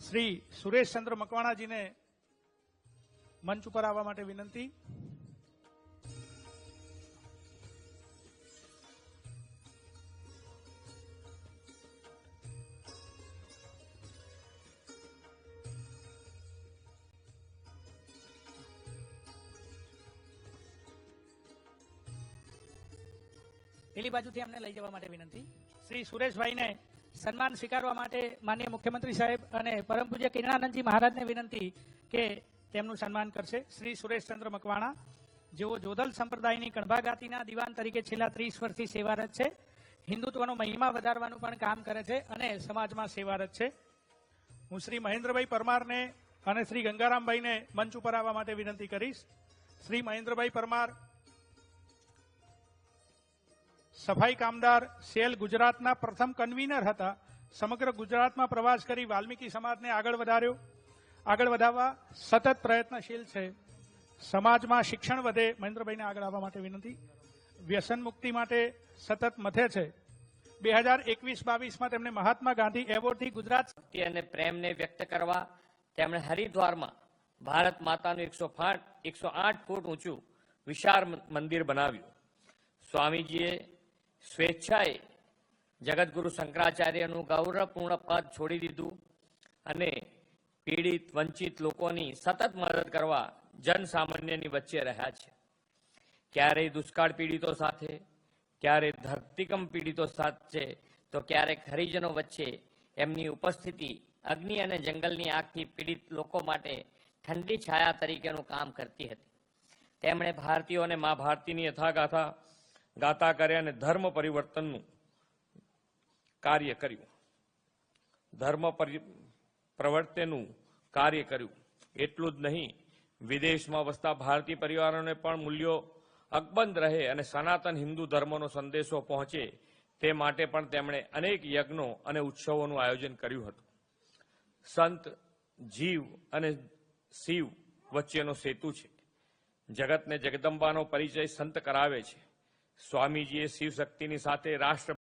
શ્રી સુરેશચંદ્ર મકવાણાજીને મંચ ઉપર આવવા માટે વિનંતી. પેલી બાજુથી અમને લઈ જવા માટે વિનંતી. શ્રી સુરેશભાઈને સન્માન સ્વીકારવા માટે માનનીય મુખ્યમંત્રી સાહેબ અને પરમ પૂજ્ય કિરણાનંદજી મહારાજને વિનંતી કે તેમનું સન્માન કરશે. શ્રી સુરેશચંદ્ર મકવાણા, જેઓ જોધલ સંપ્રદાયની કણભા ગાતીના દિવાન તરીકે છેલ્લા 30 વર્ષથી સેવારત છે. હિન્દુત્વનો મહિમા વધારવાનું પણ કામ કરે છે અને સમાજમાં સેવારત છે. હું શ્રી મહેન્દ્રભાઈ પરમારને અને શ્રી ગંગારામભાઈને મંચ ઉપર આવવા માટે વિનંતી કરીશ. શ્રી મહેન્દ્રભાઈ પરમાર સફાઈ કામદાર સેલ ગુજરાતના પ્રથમ કન્વીનર હતા. સમગ્ર ગુજરાતમાં પ્રવાસ કરી વાલ્મીકી સમાજને આગળ વધારવા સતત પ્રયત્નશીલ છે. સમાજમાં શિક્ષણ વધે, મહેન્દ્રભાઈને આગળ આવવા માટે વિનંતી. વ્યસન મુક્તિ માટે સતત મથે છે. 2021-22માં તેમને મહાત્મા ગાંધી એવોર્ડથી ગુજરાત અને પ્રેમને વ્યક્ત કરવા તેમણે હરિદ્વારમાં ભારત માતાનું 108 ફૂટ ઊંચું વિશાળ મંદિર બનાવ્યું. સ્વામીજીએ સ્વેચ્છાએ જગતગુરુ શંકરાચાર્યનું ગૌરવપૂર્ણ પદ છોડી દીધું અને પીડિત વંચિત લોકોની સતત મદદ કરવા જનસામાન્યની વચ્ચે રહ્યા છે. ક્યારેય દુષ્કાળ પીડિતો સાથે, ક્યારેય ધરતીકંપ પીડિતો સાથે, તો ક્યારેક હરિજનો વચ્ચે એમની ઉપસ્થિતિ અગ્નિ અને જંગલની આગથી પીડિત લોકો માટે ઠંડી છાયા તરીકેનું કામ કરતી હતી. તેમણે ભારતીયોને મા ભારતીની ગાથા કર્યા અને ધર્મ પરિવર્તનનું કાર્ય કર્યું. ધર્મ પ્રવર્તનનું કાર્ય કર્યું. એટલું જ નહીં, વિદેશમાં વસતા ભારતીય પરિવારોને પણ મૂલ્યો અકબંધ રહે અને સનાતન હિન્દુ ધર્મનો સંદેશો પહોંચે તે માટે પણ તેમણે અનેક યજ્ઞો અને ઉત્સવોનું આયોજન કર્યું હતું. સંત જીવ અને શિવ વચ્ચેનો સેતુ છે. જગતને જગદંબાનો પરિચય સંત કરાવે છે. સ્વામીજીએ શિવ શક્તિની સાથે રાષ્ટ્ર